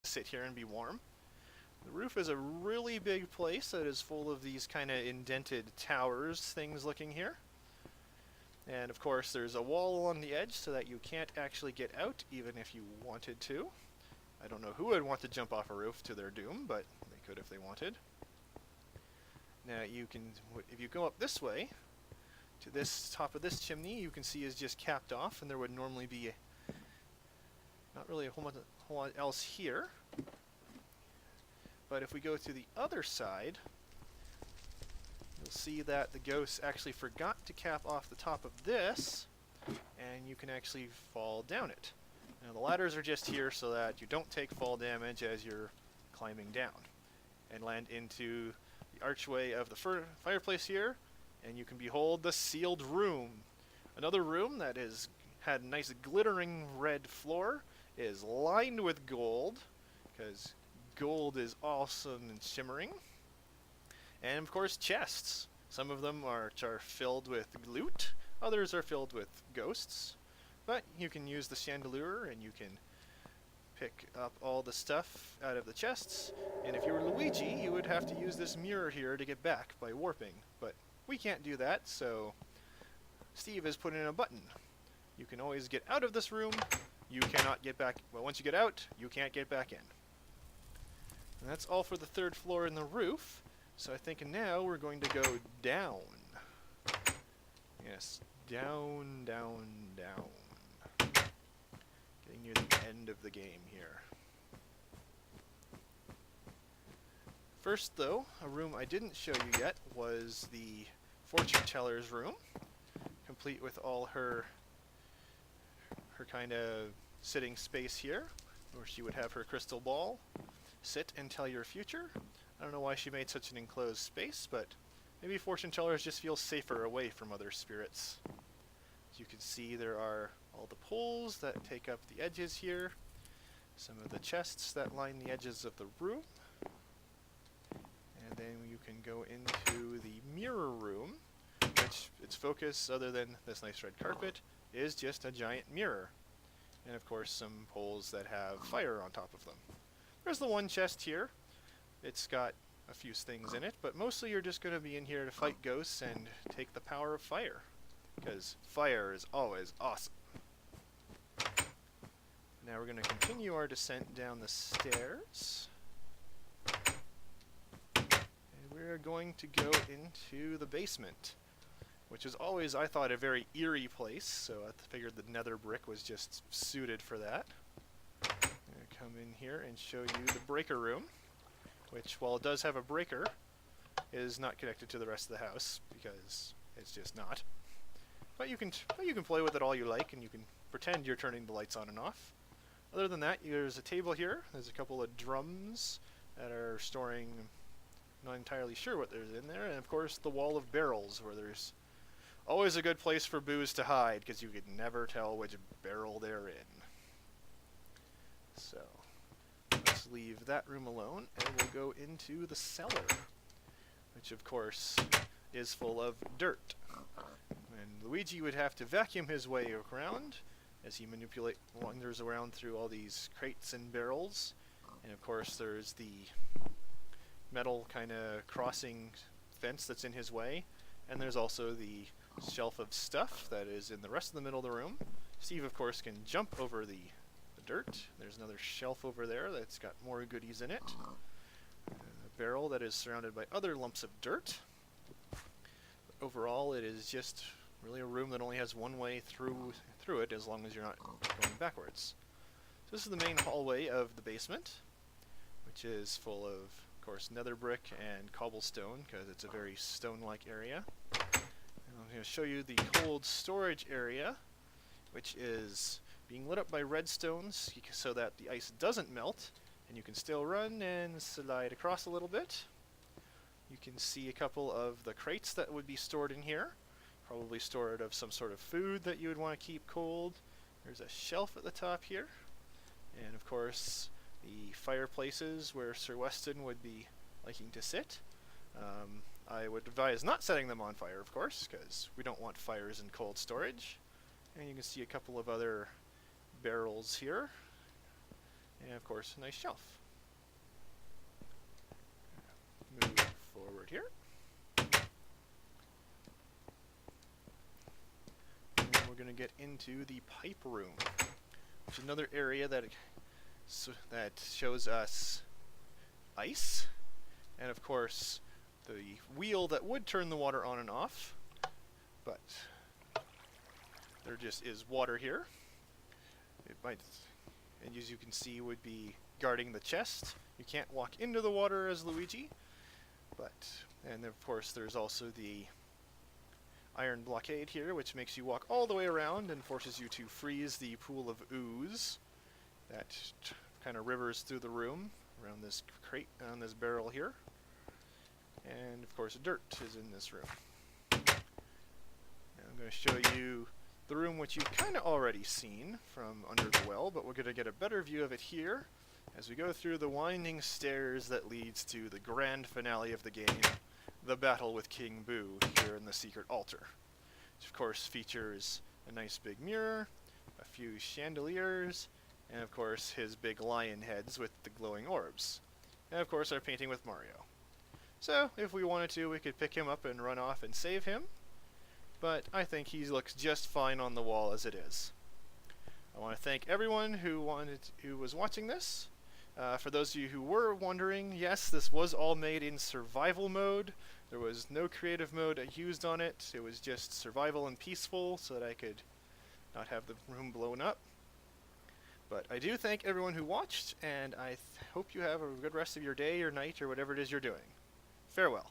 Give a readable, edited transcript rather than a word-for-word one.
sit here and be warm. The roof is a really big place that is full of these kind of indented towers things looking here. And of course there's a wall along the edge so that you can't actually get out even if you wanted to. I don't know who would want to jump off a roof to their doom, but they could if they wanted. Now you can, if you go up this way, to this top of this chimney, you can see is just capped off, and there would normally be not really a whole lot else here. But if we go to the other side, you'll see that the ghost actually forgot to cap off the top of this, and you can actually fall down it. Now the ladders are just here so that you don't take fall damage as you're climbing down, and land into the archway of the fireplace here, and you can behold the sealed room. Another room that is had a nice glittering red floor, is lined with gold, because gold is awesome and shimmering. And of course chests. Some of them are filled with loot, others are filled with ghosts. But you can use the chandelier and you can pick up all the stuff out of the chests. And if you were Luigi, you would have to use this mirror here to get back by warping. But we can't do that, so Steve has put in a button. You can always get out of this room. You cannot get back. Well, once you get out, you can't get back in. And that's all for the third floor in the roof. So I think now we're going to go down. Yes, down, down, down. Getting near the end of the game here. First, though, a room I didn't show you yet was the fortune teller's room, complete with all her kind of sitting space here, where she would have her crystal ball, sit and tell your future. I don't know why she made such an enclosed space, but maybe fortune tellers just feel safer away from other spirits. As you can see, there are all the poles that take up the edges here, some of the chests that line the edges of the room, and then you can go into the mirror room, which its focus, other than this nice red carpet, is just a giant mirror. And of course some poles that have fire on top of them. There's the one chest here. It's got a few things in it, but mostly you're just going to be in here to fight ghosts and take the power of fire, because fire is always awesome. Now we're going to continue our descent down the stairs, and we're going to go into the basement, which is always, I thought, a very eerie place, so I figured the nether brick was just suited for that. I'm going to come in here and show you the breaker room, which, while it does have a breaker, is not connected to the rest of the house, because it's just not. But you can play with it all you like, and you can pretend you're turning the lights on and off. Other than that, there's a table here. There's a couple of drums that are storing, not entirely sure what there's in there, and of course the wall of barrels, where there's always a good place for booze to hide, because you can never tell which barrel they're in. So let's leave that room alone, and we'll go into the cellar, which of course is full of dirt. And Luigi would have to vacuum his way around as he wanders around through all these crates and barrels. And of course there's the metal kind of crossing fence that's in his way, and there's also the shelf of stuff that is in the rest of the middle of the room. Steve, of course, can jump over the dirt. There's another shelf over there that's got more goodies in it. A barrel that is surrounded by other lumps of dirt. But overall, it is just really a room that only has one way through it, as long as you're not going backwards. So this is the main hallway of the basement, which is full of course, nether brick and cobblestone, because it's a very stone-like area. I'm going to show you the cold storage area, which is being lit up by redstones so that the ice doesn't melt, and you can still run and slide across a little bit. You can see a couple of the crates that would be stored in here, probably stored of some sort of food that you would want to keep cold. There's a shelf at the top here, and of course the fireplaces where Sir Weston would be liking to sit. I would advise not setting them on fire, of course, because we don't want fires in cold storage. And you can see a couple of other barrels here. And of course, a nice shelf. Move forward here. And we're going to get into the pipe room, which is another area that shows us ice, and of course the wheel that would turn the water on and off, but there just is water here. It might, and as you can see, would be guarding the chest. You can't walk into the water as Luigi, and of course there's also the iron blockade here, which makes you walk all the way around and forces you to freeze the pool of ooze that kind of rivers through the room around this crate, on this barrel here. And of course dirt is in this room. Now I'm going to show you the room which you've kind of already seen from under the well, but we're going to get a better view of it here as we go through the winding stairs that leads to the grand finale of the game, the battle with King Boo here in the secret altar, which of course features a nice big mirror, a few chandeliers, and of course his big lion heads with the glowing orbs, and of course our painting with Mario. So if we wanted to, we could pick him up and run off and save him, but I think he looks just fine on the wall as it is. I want to thank everyone who was watching this. For those of you who were wondering, yes, this was all made in survival mode. There was no creative mode used on it. It was just survival and peaceful so that I could not have the room blown up. But I do thank everyone who watched, and I hope you have a good rest of your day or night or whatever it is you're doing. Farewell.